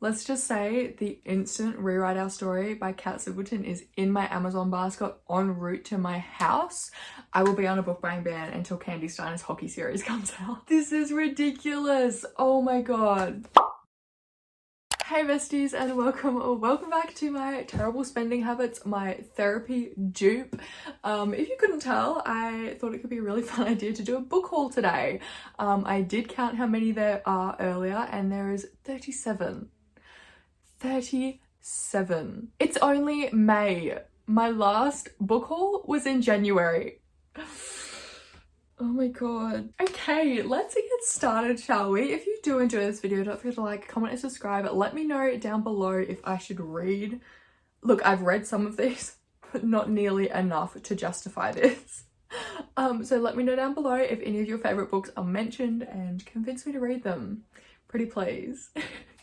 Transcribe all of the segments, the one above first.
Let's just say the instant Rewrite Our Story by Kat Singleton is in my Amazon basket en route to my house. I will be on a book buying ban until Candy Steiner's hockey series comes out. This is ridiculous. Oh my god. Hey besties, and welcome back to my terrible spending habits, my therapy dupe. If you couldn't tell, I thought it could be a really fun idea to do a book haul today. I did count how many there are earlier, and there is 37. 37. It's only May. My last book haul was in January. Oh my god. Okay, let's get started, shall we? If you do enjoy this video, don't forget to like, comment, and subscribe. Let me know down below if I should read. Look, I've read some of these, but not nearly enough to justify this. So let me know down below if any of your favorite books are mentioned and convince me to read them. Pretty please.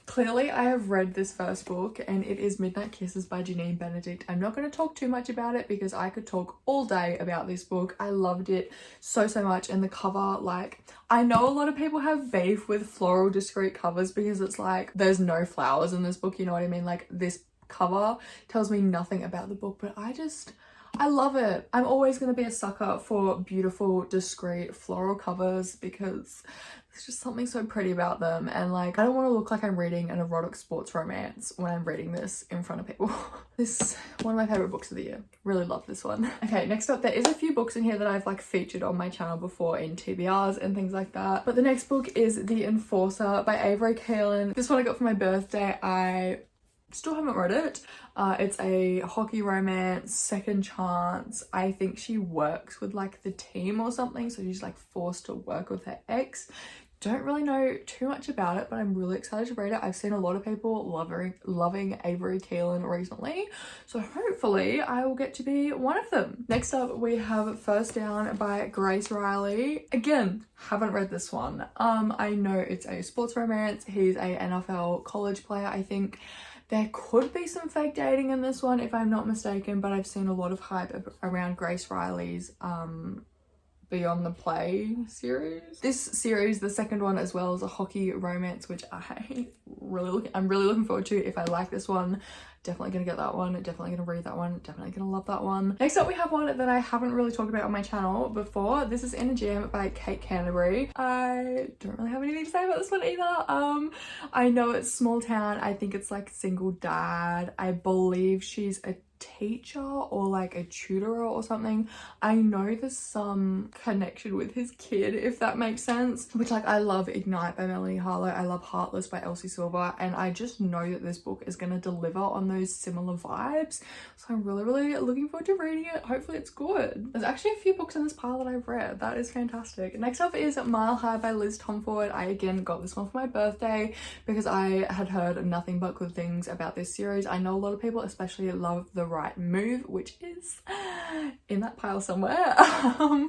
Clearly, I have read this first book, and it is Midnight Kisses by Janine Benedict. I'm not going to talk too much about it because I could talk all day about this book. I loved it so much, and the cover, like, I know a lot of people have beef with floral discreet covers because it's like there's no flowers in this book, you know what I mean? Like, this cover tells me nothing about the book, but I love it. I'm always going to be a sucker for beautiful, discreet floral covers because there's just something so pretty about them. And like, I don't want to look like I'm reading an erotic sports romance when I'm reading this in front of people. This is one of my favorite books of the year. Really love this one. Okay, next up, there is a few books in here that I've like featured on my channel before in TBRs and things like that. But the next book is The Enforcer by Avery Kaelin. This one I got for my birthday. I still haven't read it. It's a hockey romance, second chance. I think she works with like the team or something, so she's like forced to work with her ex. Don't really know too much about it, but I'm really excited to read it. I've seen a lot of people loving Avery Kaelin recently, so hopefully I will get to be one of them. Next up, we have First Down by Grace Riley. Again, haven't read this one. I know it's a sports romance. He's a NFL college player, I think. There could be some fake dating in this one if I'm not mistaken, but I've seen a lot of hype around Grace Riley's Beyond the Play series. This series, the second one as well, is a hockey romance, which I'm really looking forward to. If I like this one, definitely gonna get that one, definitely gonna read that one, definitely gonna love that one. Next up, we have one that I haven't really talked about on my channel before. This is In a Jam by Kate Canterbury. I don't really have anything to say about this one either. I know it's small town. I think it's like single dad. I believe she's a teacher or like a tutor or something. I know there's some connection with his kid, if that makes sense, which like I love Ignite by Melanie Harlow. I love Heartless by Elsie Silver, and I just know that this book is going to deliver on those similar vibes, so I'm really looking forward to reading it. Hopefully it's good. There's actually a few books in this pile that I've read. That is fantastic. Next up is Mile High by Liz Tomford. I again got this one for my birthday because I had heard nothing but good things about this series. I know a lot of people especially love The Right Move, which is in that pile somewhere.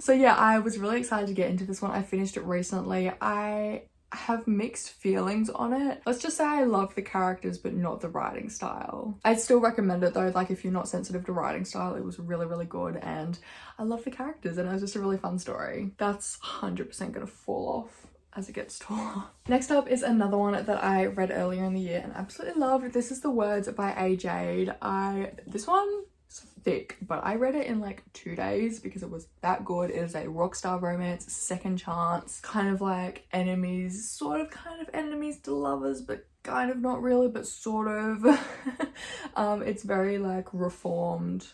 So yeah, I was really excited to get into this one. I finished it recently. I have mixed feelings on it. Let's just say I love the characters but not the writing style. I'd still recommend it though, like if you're not sensitive to writing style. It was really good, and I love the characters, and it was just a really fun story. That's 100% gonna fall off as it gets taller. Next up is another one that I read earlier in the year and absolutely loved. This is The Words by A. Jade. This one is thick, but I read it in like 2 days because it was that good. It is a rockstar romance, second chance, kind of like enemies, sort of kind of enemies to lovers, but kind of not really, but sort of. It's very like reformed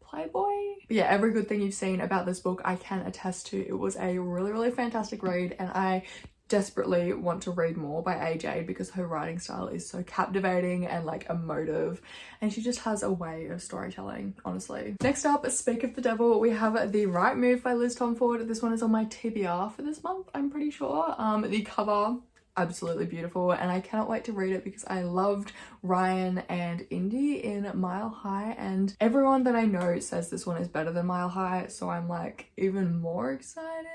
Playboy. But yeah, every good thing you've seen about this book I can attest to. It was a really fantastic read, and I desperately want to read more by AJ because her writing style is so captivating and like emotive, and she just has a way of storytelling, honestly. Next up, Speak of the Devil, we have The Right Move by Liz Tomford. This one is on my TBR for this month, I'm pretty sure. The cover, absolutely beautiful, and I cannot wait to read it because I loved Ryan and Indy in Mile High, and everyone that I know says this one is better than Mile High, so I'm like even more excited.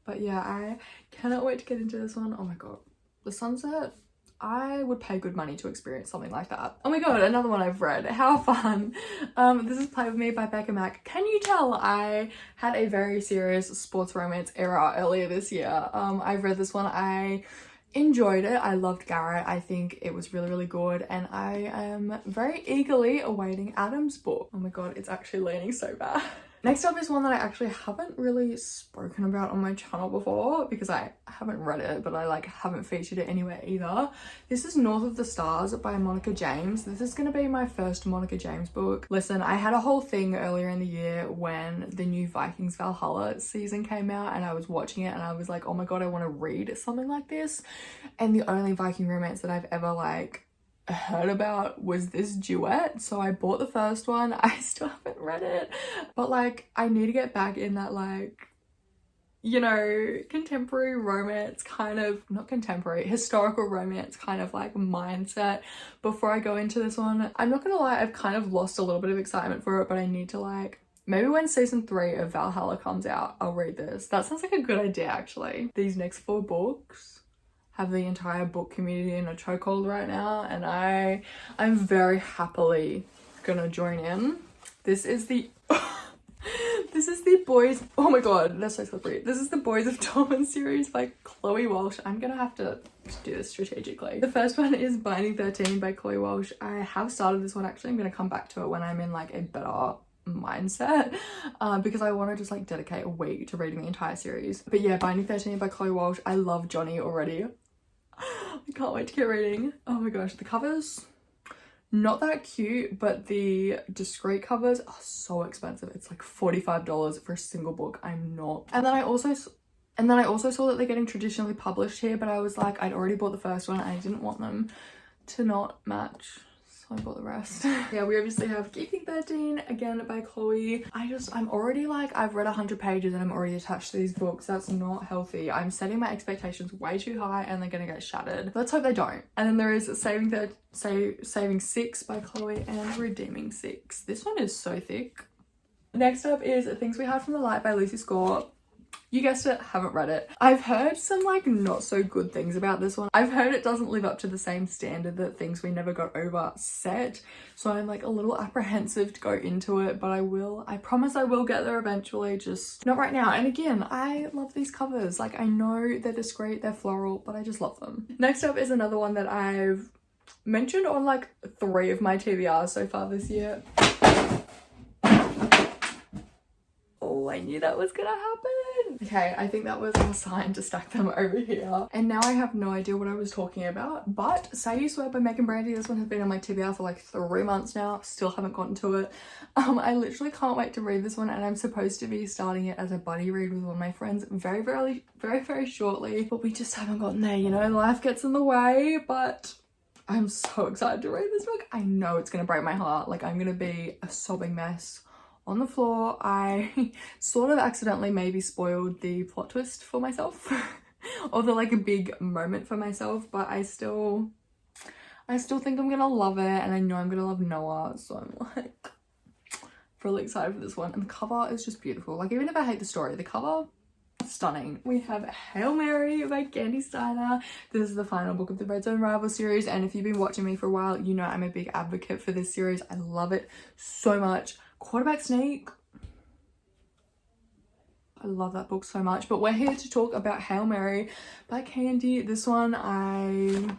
But yeah, I cannot wait to get into this one. Oh my god, the sunset, I would pay good money to experience something like that. Oh my god, another one I've read. How fun. This is Play With Me by Becca Mack. Can you tell I had a very serious sports romance era earlier this year? I've read this one. I enjoyed it. I loved Garrett. I think it was really, really good, and I am very eagerly awaiting Adam's book. Oh my god, it's actually leaning so bad. Next up is one that I actually haven't really spoken about on my channel before because I haven't read it, but I like haven't featured it anywhere either. This is North of the Stars by Monica James. This is going to be my first Monica James book. Listen, I had a whole thing earlier in the year when the new Vikings Valhalla season came out, and I was watching it and I was like, oh my god, I want to read something like this. And the only Viking romance that I've ever like heard about was this duet, so I bought the first one. I still haven't read it, but like I need to get back in that, like, you know, contemporary romance kind of, not contemporary, historical romance kind of like mindset before I go into this one. I'm not gonna lie, I've kind of lost a little bit of excitement for it, but I need to like, maybe when season 3 of Valhalla comes out, I'll read this. That sounds like a good idea actually. These next 4 books have the entire book community in a chokehold right now, and I'm very happily gonna join in. This is the this is the boys, oh my god, that's so slippery. This is the Boys of Dublin series by Chloe Walsh. I'm gonna have to do this strategically. The first one is Binding 13 by Chloe Walsh. I have started this one actually. I'm gonna come back to it when I'm in like a better mindset because I want to just like dedicate a week to reading the entire series. But yeah, Binding 13 by Chloe Walsh. I love Johnny already. I can't wait to get reading. Oh my gosh, the covers, not that cute, but the discreet covers are so expensive. It's like $45 for a single book. I'm not. And then I also saw that they're getting traditionally published here, but I was like, I'd already bought the first one and I didn't want them to not match, so I bought the rest. Yeah, we obviously have Keeping 13 again by Chloe. I'm already like, I've read 100 pages and I'm already attached to these books. That's not healthy. I'm setting my expectations way too high and they're gonna get shattered. Let's hope they don't. And then there is Saving 6 by Chloe and Redeeming 6. This one is so thick. Next up is Things We Hide from the Light by Lucy Score. You guessed it, haven't read it. I've heard some like not so good things about this one. I've heard it doesn't live up to the same standard that Things We Never Got Over set. So I'm like a little apprehensive to go into it, but I promise I will get there eventually, just not right now. And again, I love these covers. Like I know they're discreet, they're floral, but I just love them. Next up is another one that I've mentioned on like 3 of my TBRs so far this year. Oh, I knew that was gonna happen. Okay, I think that was our sign to stack them over here. And now I have no idea what I was talking about, but Say You Swear by Megan Brandy. This one has been on my TBR for like 3 months now. Still haven't gotten to it. I literally can't wait to read this one, and I'm supposed to be starting it as a buddy read with one of my friends very shortly, but we just haven't gotten there, you know, life gets in the way. But I'm so excited to read this book. I know it's gonna break my heart. Like I'm gonna be a sobbing mess on the floor. I sort of accidentally maybe spoiled the plot twist for myself or the like a big moment for myself, but I still think I'm gonna love it, and I know I'm gonna love Noah, so I'm like really excited for this one. And the cover is just beautiful. Like even if I hate the story, the cover, stunning. We have Hail Mary by Candy Steiner. This is the final book of the She Unravels series, and if you've been watching me for a while, you know I'm a big advocate for this series. I love it so much. Quarterback Sneak, I love that book so much. But we're here to talk about Hail Mary by Candy. This one,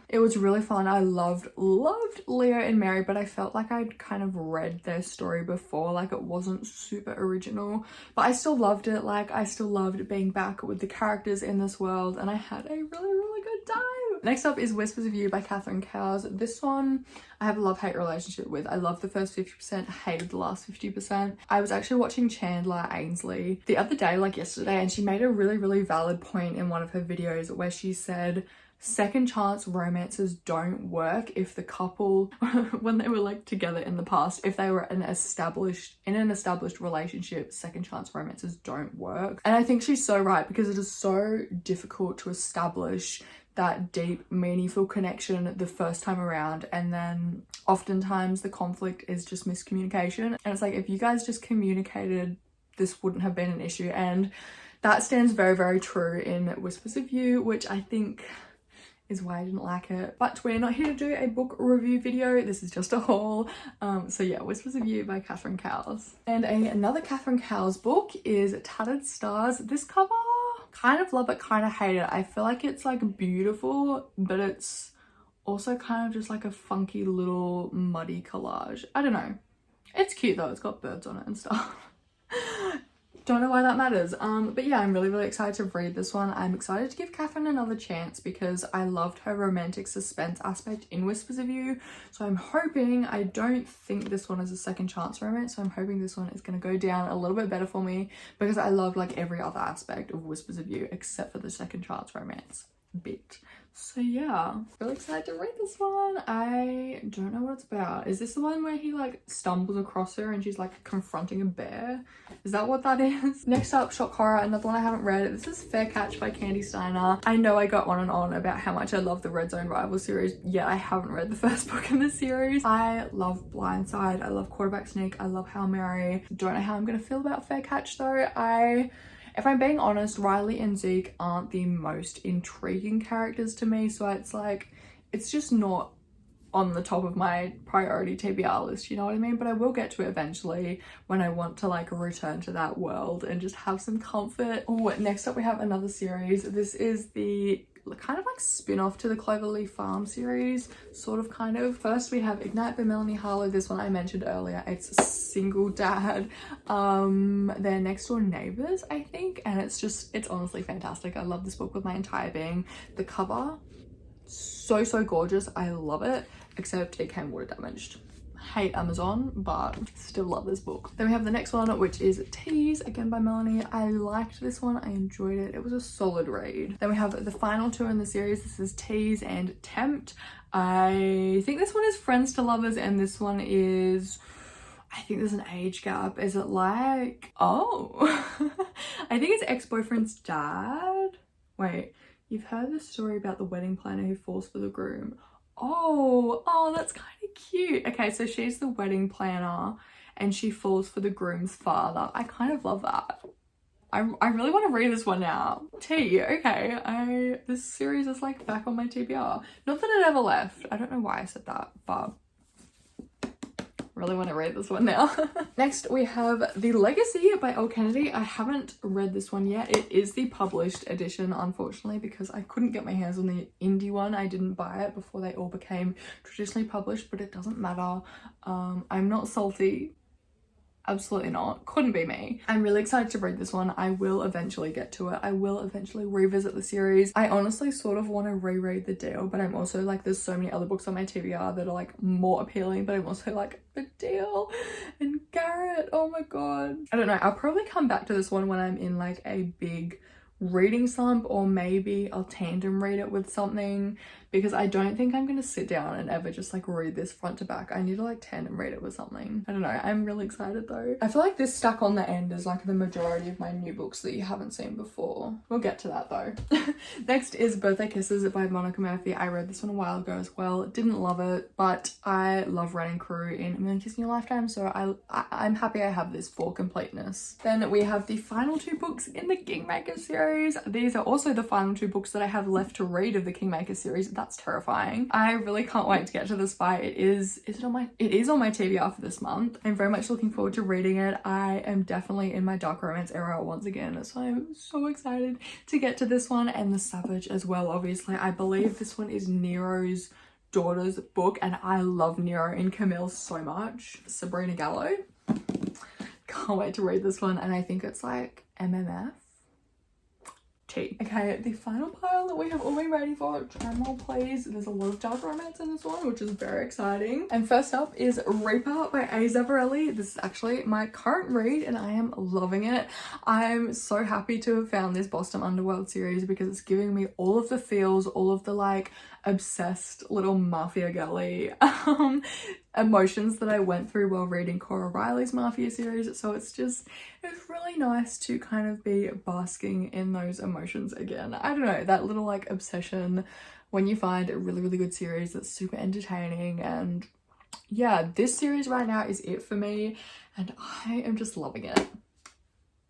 it was really fun. I loved Leo and Mary, but I felt like I'd kind of read their story before. Like it wasn't super original, but I still loved it. Like I still loved being back with the characters in this world, and I had a really good time. Next up is Whispers of You by Catherine Cowles. This one I have a love-hate relationship with. I love the first 50%, hated the last 50%. I was actually watching Chandler Ainsley the other day, like yesterday, and she made a really valid point in one of her videos where she said second chance romances don't work if the couple, when they were like together in the past, if they were in an established relationship, second chance romances don't work. And I think she's so right, because it is so difficult to establish that deep, meaningful connection the first time around, and then oftentimes the conflict is just miscommunication. And it's like, if you guys just communicated, this wouldn't have been an issue. And that stands very true in Whispers of You, which I think is why I didn't like it. But we're not here to do a book review video, this is just a haul. So yeah, Whispers of You by Catherine Cowles. And another Catherine Cowles book is Tattered Stars. This cover, kind of love it, kind of hate it. I feel like it's like beautiful, but it's also kind of just like a funky little muddy collage. I don't know. It's cute though. It's got birds on it and stuff. Don't know why that matters. But yeah, I'm really excited to read this one. I'm excited to give Catherine another chance because I loved her romantic suspense aspect in Whispers of You. So I'm hoping, I don't think this one is a second chance romance, so I'm hoping this one is going to go down a little bit better for me because I loved like every other aspect of Whispers of You except for the second chance romance bit. So yeah, really excited to read this one. I don't know what it's about. Is this the one where he like stumbles across her and she's like confronting a bear? Is that what that is? Next up, shock horror, another one I haven't read. This is Fair Catch by Candy Steiner. I know I got on and on about how much I love the Red Zone Rival series, yet I haven't read the first book in the series. I love Blindside, I love Quarterback Sneak, I love Hail Mary. Don't know how I'm gonna feel about Fair Catch though. If I'm being honest, Riley and Zeke aren't the most intriguing characters to me, so it's like, it's just not on the top of my priority TBR list, you know what I mean? But I will get to it eventually when I want to like return to that world and just have some comfort. Oh, next up we have another series. This is the kind of like spin-off to the Cloverleaf Farm series, sort of kind of. First we have Ignite by Melanie Harlow. This one I mentioned earlier. It's single dad, they're next door neighbors, I think, and it's honestly fantastic. I love this book with my entire being. The cover, so gorgeous. I love it, except it came water damaged. Hate Amazon, but still love this book. Then we have the next one, which is Tease, again by Melanie. I liked this one, I enjoyed it. It was a solid read. Then we have the final two in the series. This is Tease and Tempt. I think this one is Friends to Lovers, and this one is, I think there's an age gap. Is it like, oh, I think it's ex-boyfriend's dad. Wait, you've heard the story about the wedding planner who falls for the groom. Oh, that's kind of cute. Okay, so she's the wedding planner and she falls for the groom's father. I kind of love that. I really want to read this one now. Okay, this series is like back on my TBR. Not that it ever left. I don't know why I said that, but really want to read this one now. Next we have The Legacy by Elle Kennedy. I haven't read this one yet. It is the published edition, unfortunately, because I couldn't get my hands on the indie one. I didn't buy it before they all became traditionally published, but it doesn't matter. I'm not salty. Absolutely not. Couldn't be me. I'm really excited to read this one. I will eventually get to it. I will eventually revisit the series. I honestly sort of want to reread The Deal, but I'm also like, there's so many other books on my TBR that are like more appealing, but I'm also like, The Deal and Garrett, oh my god. I don't know, I'll probably come back to this one when I'm in like a big reading slump, or maybe I'll tandem read it with something, because I don't think I'm gonna sit down and ever just like read this front to back. I need to like tandem read it with something. I don't know, I'm really excited though. I feel like this stuck on the end is like the majority of my new books that you haven't seen before. We'll get to that though. Next is Birthday Kisses by Monica Murphy. I read this one a while ago as well. Didn't love it, but I love Ren and Crew in A Million Kisses in Your Lifetime, so I'm happy I have this for completeness. Then we have the final two books in the Kingmaker series. These are also the final two books that I have left to read of the Kingmaker series. That's terrifying. I really can't wait to get to this fight. It is on my TBR for this month. I'm very much looking forward to reading it. I am definitely in my dark romance era once again, so I'm so excited to get to this one, and The Savage as well, obviously. I believe this one is Nero's daughter's book, and I love Nero and Camille so much. Sabrina Gallo. Can't wait to read this one, and I think it's like MMF. Okay, the final pile that we have all been waiting for, drumroll please. There's a lot of dark romance in this one, which is very exciting. And first up is Reaper by A. Zavarelli. This is actually my current read and I am loving it. I'm so happy to have found this Boston Underworld series because it's giving me all of the feels, all of the like obsessed little mafia girly emotions that I went through while reading Cora Riley's Mafia series. So it's really nice to kind of be basking in those emotions again. I don't know, that little like obsession when you find a really good series that's super entertaining. And yeah, this series right now is it for me and I am just loving it.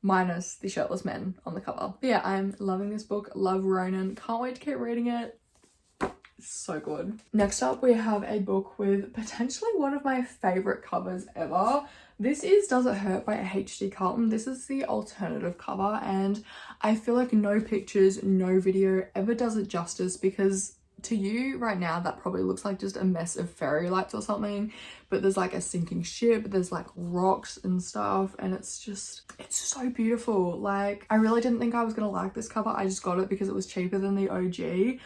Minus the shirtless men on the cover. But yeah, I'm loving this book. Love Ronan. Can't wait to keep reading it. So good. Next up, we have a book with potentially one of my favorite covers ever. This is Does It Hurt by H.D. Carlton. This is the alternative cover, and I feel like no pictures, no video ever does it justice, because to you right now that probably looks like just a mess of fairy lights or something, but there's like a sinking ship, there's like rocks and stuff, and it's so beautiful. Like, I really didn't think I was gonna like this cover. I just got it because it was cheaper than the OG.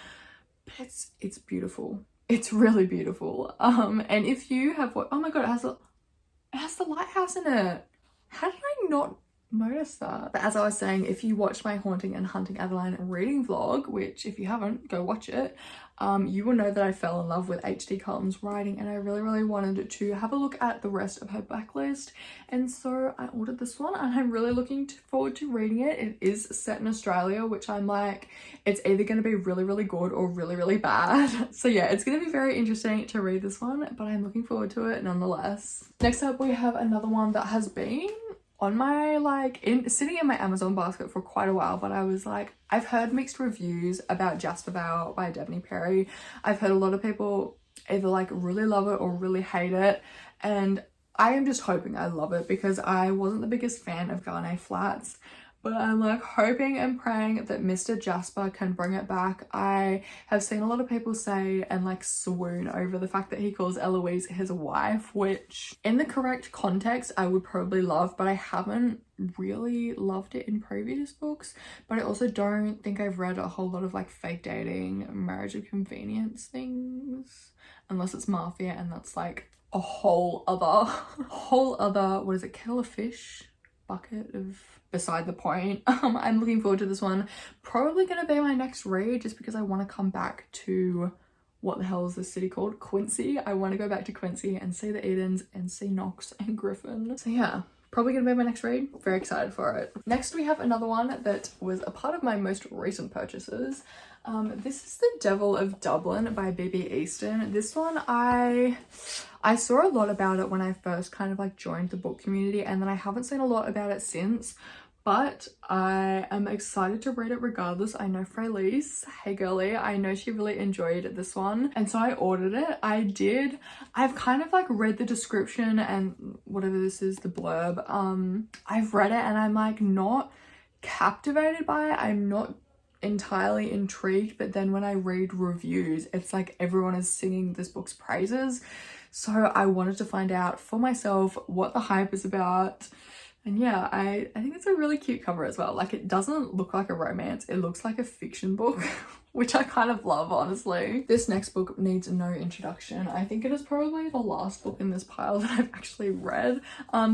It's beautiful. It's really beautiful. And if you have oh my god, it has the lighthouse in it. How did I not notice that? But as I was saying, if you watched my Haunting and Hunting Adeline reading vlog, which if you haven't, go watch it, you will know that I fell in love with H.D. Carlton's writing, and I really wanted to have a look at the rest of her backlist, and so I ordered this one, and I'm really looking forward to reading it. It is set in Australia, which I'm like, it's either going to be really good or really bad. So yeah, it's going to be very interesting to read this one, but I'm looking forward to it nonetheless. Next up, we have another one that has been on my sitting in my Amazon basket for quite a while, but I was like, I've heard mixed reviews about Jasper Vale by Devney Perry. I've heard a lot of people either like really love it or really hate it, and I am just hoping I love it, because I wasn't the biggest fan of Garnet Flats, but I'm like hoping and praying that Mr. Jasper can bring it back. I have seen a lot of people say and like swoon over the fact that he calls Eloise his wife, which in the correct context I would probably love, but I haven't really loved it in previous books. But I also don't think I've read a whole lot of like fake dating, marriage of convenience things, unless it's Mafia, and that's like a whole other what is it, kettle of fish, bucket of, beside the point. I'm looking forward to this one. Probably gonna be my next read, just because I want to come back to, what the hell is this city called? Quincy. I want to go back to Quincy and see the Edens and see Knox and Griffin. So yeah, probably gonna be my next read. Very excited for it. Next, we have another one that was a part of my most recent purchases. This is The Devil of Dublin by B.B. Easton. This one, I saw a lot about it when I first kind of like joined the book community, and then I haven't seen a lot about it since, but I am excited to read it regardless. I know Frelise, hey girlie, I know she really enjoyed this one, and so I ordered it. I've kind of like read the description and whatever this is, the blurb. I've read it and I'm like not captivated by it. I'm not entirely intrigued, but then when I read reviews, it's like everyone is singing this book's praises, so I wanted to find out for myself what the hype is about. And yeah, I think it's a really cute cover as well. Like, it doesn't look like a romance, it looks like a fiction book, which I kind of love, honestly. This next book needs no introduction. I think it is probably the last book in this pile that I've actually read.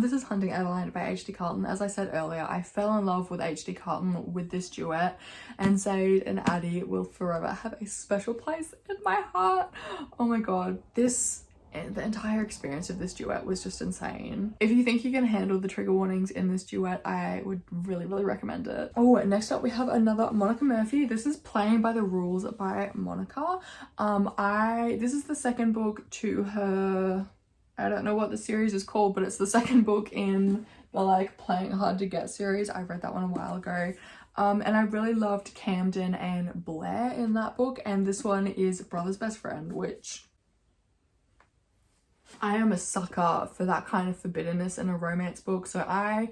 This is Hunting Adeline by H.D. Carlton. As I said earlier, I fell in love with H.D. Carlton with this duet, and Zaid and Addie will forever have a special place in my heart. Oh my god, the entire experience of this duet was just insane. If you think you can handle the trigger warnings in this duet, I would really recommend it. Oh, next up we have another Monica Murphy. This is Playing by the Rules by Monica. This is the second book to her, I don't know what the series is called, but it's the second book in the like Playing Hard to Get series. I read that one a while ago. And I really loved Camden and Blair in that book, and this one is Brother's Best Friend, which I am a sucker for that kind of forbiddenness in a romance book, so I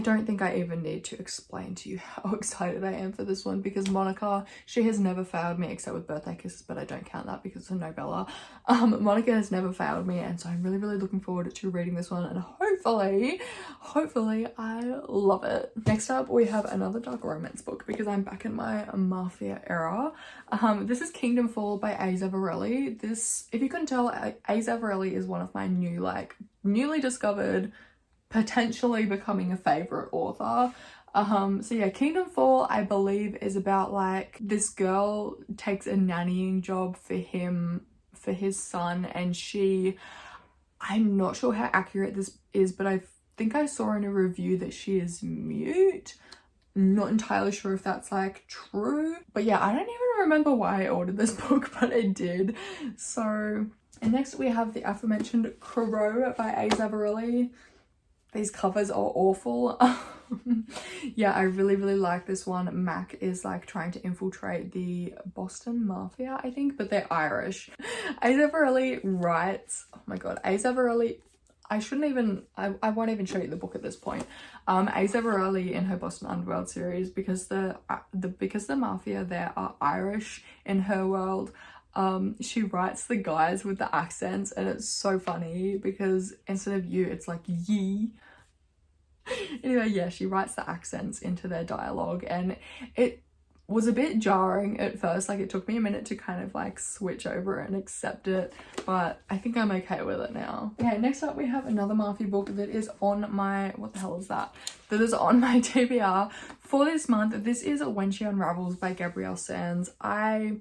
don't think I even need to explain to you how excited I am for this one, because Monica, she has never failed me except with Birthday Kisses, but I don't count that because it's a novella. Monica has never failed me, and so I'm really looking forward to reading this one, and hopefully I love it. Next up we have another dark romance book, because I'm back in my Mafia era. This is Kingdom Fall by A. Zavarelli. This, if you couldn't tell, A. Zavarelli is one of my newly discovered, potentially becoming a favorite author. So yeah, Kingdom Fall, I believe, is about like this girl takes a nannying job for his son, and I'm not sure how accurate this is, but I think I saw in a review that she is mute. Not entirely sure if that's like true, but yeah, I don't even remember why I ordered this book, but I did. So, and next we have the aforementioned Crow by A. Zavarelli. These covers are awful. Yeah, I really like this one. Mac is like trying to infiltrate the Boston Mafia, I think, but they're Irish. Asa Varelli writes, oh my god, Asa Varelli, I won't even show you the book at this point. Asa Varelli in her Boston Underworld series, because the Mafia there are Irish in her world, she writes the guys with the accents, and it's so funny because instead of you, it's like ye. Anyway, yeah, she writes the accents into their dialogue, and it was a bit jarring at first. Like, it took me a minute to kind of like switch over and accept it, but I think I'm okay with it now. Okay, next up we have another Mafia book that is on my, what the hell is that? That is on my TBR for this month. This is When She Unravels by Gabrielle Sands. I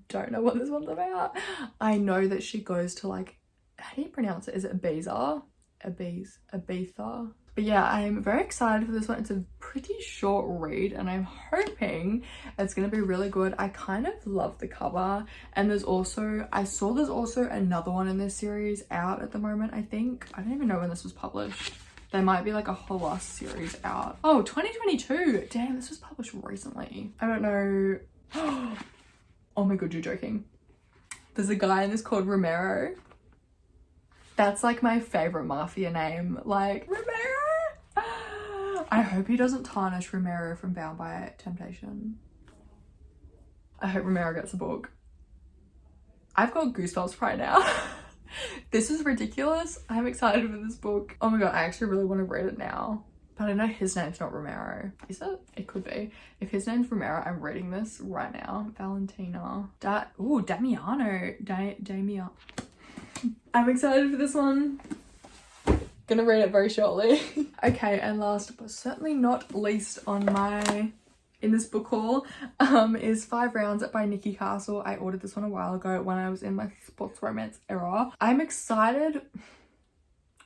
don't know what this one's about. I know that she goes to like, how do you pronounce it? Is it Ibiza? Ibiza? But yeah, I'm very excited for this one. It's a pretty short read, and I'm hoping it's gonna be really good. I kind of love the cover, and there's also, I saw there's also another one in this series out at the moment, I think. I don't even know when this was published. There might be like a whole last series out. Oh, 2022. Damn, this was published recently. I don't know. Oh my god, you're joking. There's a guy in this called Romero. That's like my favorite Mafia name. Like, Romero. I hope he doesn't tarnish Romero from Bound by Temptation. I hope Romero gets a book. I've got goosebumps right now. This is ridiculous. I'm excited for this book. Oh my god, I actually really want to read it now. But I know his name's not Romero. Is it? It could be. If his name's Romero, I'm reading this right now. Valentina. Damiano. Damiano. I'm excited for this one. Gonna read it very shortly. Okay, and last but certainly not least on my, in this book haul, is 5 Rounds by Nikki Castle. I ordered this one a while ago when I was in my sports romance era. I'm excited.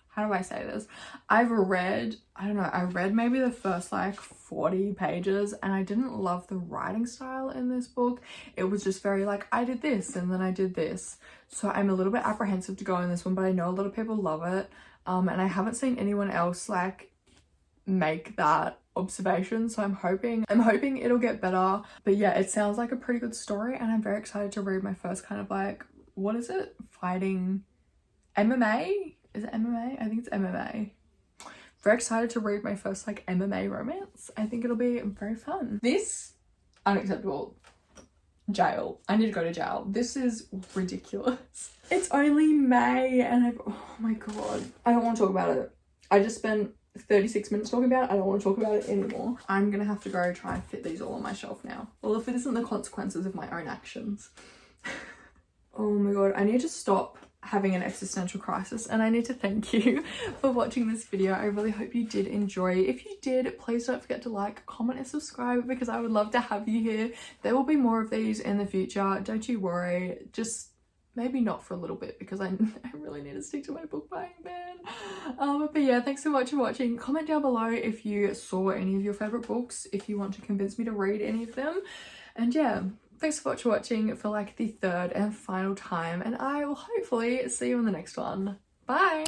How do I say this? I read maybe the first like 40 pages, and I didn't love the writing style in this book. It was just very like, I did this and then I did this. So I'm a little bit apprehensive to go in this one, but I know a lot of people love it. And I haven't seen anyone else like make that observation. So I'm hoping it'll get better. But yeah, it sounds like a pretty good story, and I'm very excited to read my first kind of like, what is it? Fighting MMA? Is it MMA? I think it's MMA. Very excited to read my first like MMA romance. I think it'll be very fun. This, unacceptable. Jail. I need to go to jail. This is ridiculous. It's only May and oh my god. I don't want to talk about it. I just spent 36 minutes talking about it. I don't want to talk about it anymore. I'm gonna have to go try and fit these all on my shelf now. Well, if it isn't the consequences of my own actions. Oh my god, I need to stop having an existential crisis, and I need to thank you for watching this video. I really hope you did enjoy. If you did, please don't forget to like, comment and subscribe, because I would love to have you here. There will be more of these in the future, don't you worry. Just maybe not for a little bit, because I really need to stick to my book buying ban. But yeah, thanks so much for watching. Comment down below if you saw any of your favorite books, if you want to convince me to read any of them. And yeah, thanks so much for watching for like the 3rd and final time, and I will hopefully see you in the next one. Bye!